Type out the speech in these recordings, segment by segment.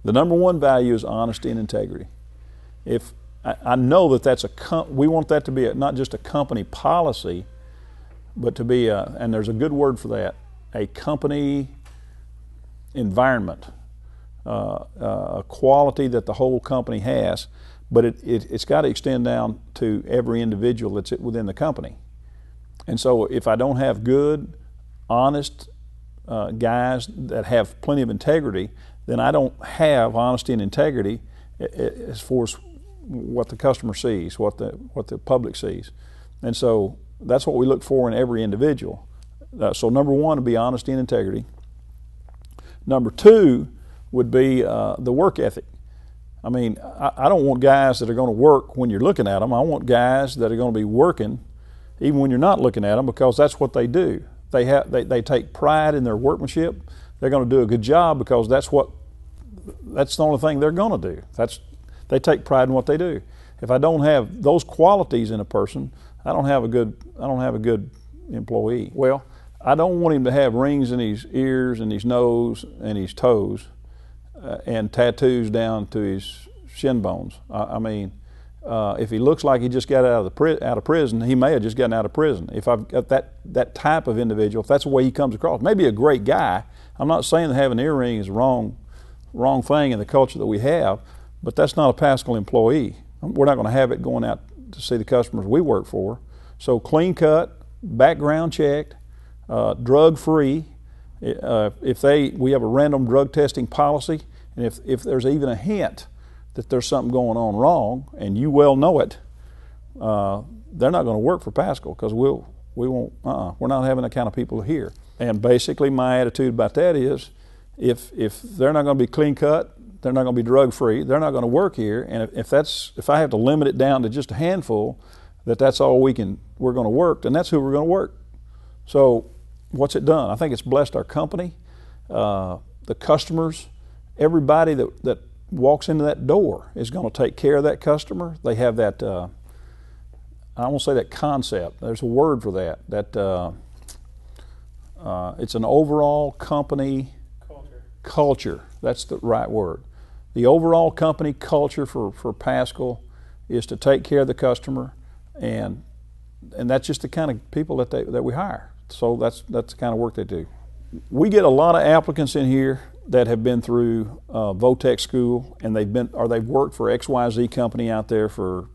The number one value is honesty and integrity. If I know that that's we want that to be not just a company policy, but to be and there's a good word for that, a company environment, a quality that the whole company has, but it's got to extend down to every individual that's within the company. And so if I don't have good, honest guys that have plenty of integrity, then I don't have honesty and integrity as far as what the customer sees, what the public sees. And so that's what we look for in every individual. So number one would be honesty and integrity. Number two would be the work ethic. I mean, I don't want guys that are going to work when you're looking at them. I want guys that are going to be working even when you're not looking at them, because that's what they do. They take pride in their workmanship. They're going to do a good job because that's the only thing they're going to do. They take pride in what they do. If I don't have those qualities in a person, I don't have a good employee. Well, I don't want him to have rings in his ears and his nose and his toes and tattoos down to his shin bones. I mean, if he looks like he just got out of prison, he may have just gotten out of prison. If I've got that type of individual, if that's the way he comes across, maybe a great guy. I'm not saying that having an earring is the wrong thing in the culture that we have, but that's not a Paschal employee. We're not going to have it going out to see the customers we work for. So clean cut, background checked, drug free. We have a random drug testing policy, and if there's even a hint that there's something going on wrong, and you well know it, they're not going to work for Paschal, because we're not having that kind of people here. And basically my attitude about that is, if they're not going to be clean cut, they're not going to be drug free, they're not going to work here, and if I have to limit it down to just a handful, that's all we're going to work, then that's who we're going to work. So what's it done? I think it's blessed our company, the customers, everybody that walks into that door is going to take care of that customer. They have that, I won't say that concept, there's a word for that, it's an overall company culture. That's the right word. The overall company culture for Paschal is to take care of the customer, and that's just the kind of people that we hire. So that's the kind of work they do. We get a lot of applicants in here that have been through Votech school, and they've worked for XYZ company out there for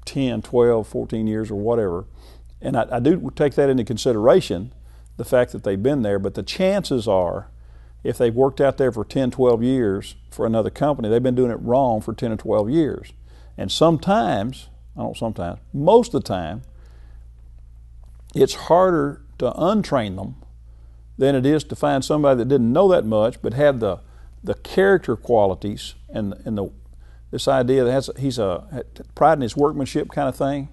10, 12, 14 years or whatever. And I do take that into consideration, the fact that they've been there, but the chances are, if they've worked out there for 10, 12 years for another company, they've been doing it wrong for 10 or 12 years. And most of the time, it's harder to untrain them than it is to find somebody that didn't know that much but had the character qualities and this idea that he's a pride in his workmanship kind of thing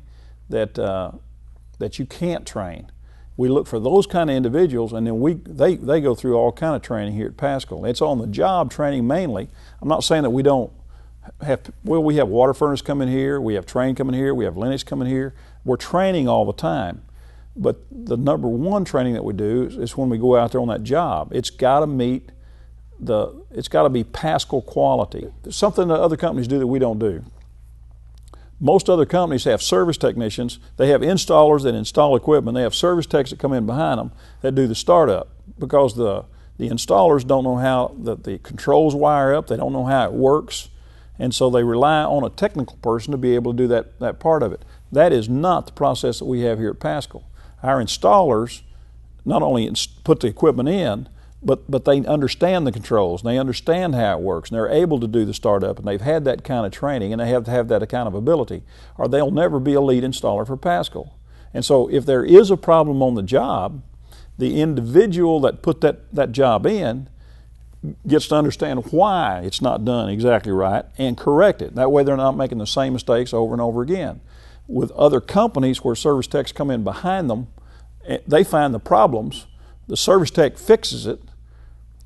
that you can't train. We look for those kind of individuals, and then they go through all kind of training here at Paschal. It's on the job training mainly. I'm not saying that we don't we have water furnace coming here, we have Trane coming here, we have Lennox coming here. We're training all the time. But the number one training that we do is when we go out there on that job. It's got to be Paschal quality. There's something that other companies do that we don't do. Most other companies have service technicians. They have installers that install equipment. They have service techs that come in behind them that do the startup, because the installers don't know how the controls wire up. They don't know how it works. And so they rely on a technical person to be able to do that part of it. That is not the process that we have here at Paschal. Our installers not only put the equipment in, but they understand the controls, and they understand how it works, and they're able to do the startup, and they've had that kind of training, and they have to have that kind of ability, or they'll never be a lead installer for Paschal. And so if there is a problem on the job, the individual that put that job in gets to understand why it's not done exactly right and correct it. That way they're not making the same mistakes over and over again. With other companies where service techs come in behind them, they find the problems, the service tech fixes it,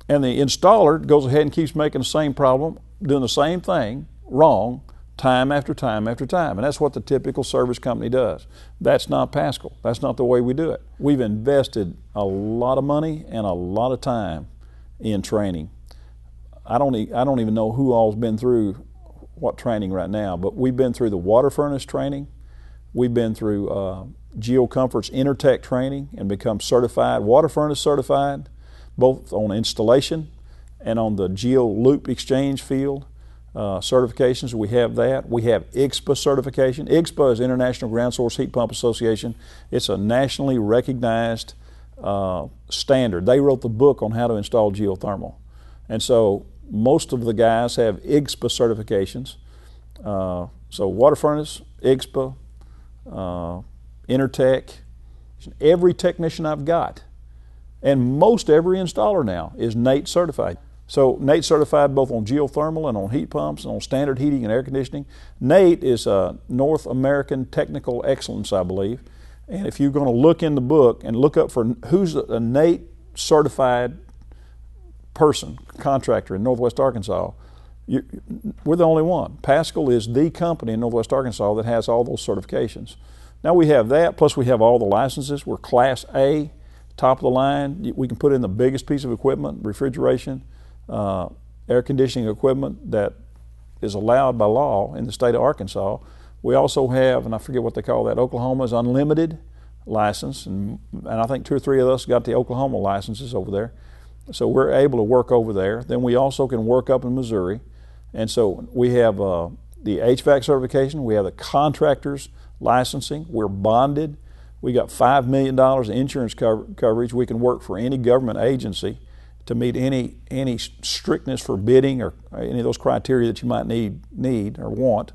and the installer goes ahead and keeps making the same problem, doing the same thing wrong time after time after time. And that's what the typical service company does. That's not Paschal. That's not the way we do it. We've invested a lot of money and a lot of time in training. I don't even know who all's been through what training right now, but we've been through the water furnace training. We've been through GeoComfort's Intertech training and become certified, water furnace certified, both on installation and on the GeoLoop exchange field certifications. We have that. We have IGSPA certification. IGSPA is International Ground Source Heat Pump Association. It's a nationally recognized standard. They wrote the book on how to install geothermal. And so most of the guys have IGSPA certifications. So water furnace, IGSPA, Intertech, every technician I've got. And most every installer now is NATE certified. So NATE certified both on geothermal and on heat pumps and on standard heating and air conditioning. NATE is North American Technical Excellence, I believe. And if you're going to look in the book and look up for who's a NATE certified person, contractor in Northwest Arkansas, we're the only one. Paschal is the company in Northwest Arkansas that has all those certifications. Now we have that, plus we have all the licenses. We're Class A, top of the line. We can put in the biggest piece of equipment, refrigeration, air conditioning equipment that is allowed by law in the state of Arkansas. We also have, and I forget what they call that, Oklahoma's unlimited license, and I think 2 or 3 of us got the Oklahoma licenses over there. So we're able to work over there. Then we also can work up in Missouri. And so we have the HVAC certification. We have the contractor's licensing. We're bonded. We got $5 million in insurance coverage. We can work for any government agency to meet any strictness for bidding or any of those criteria that you might need or want.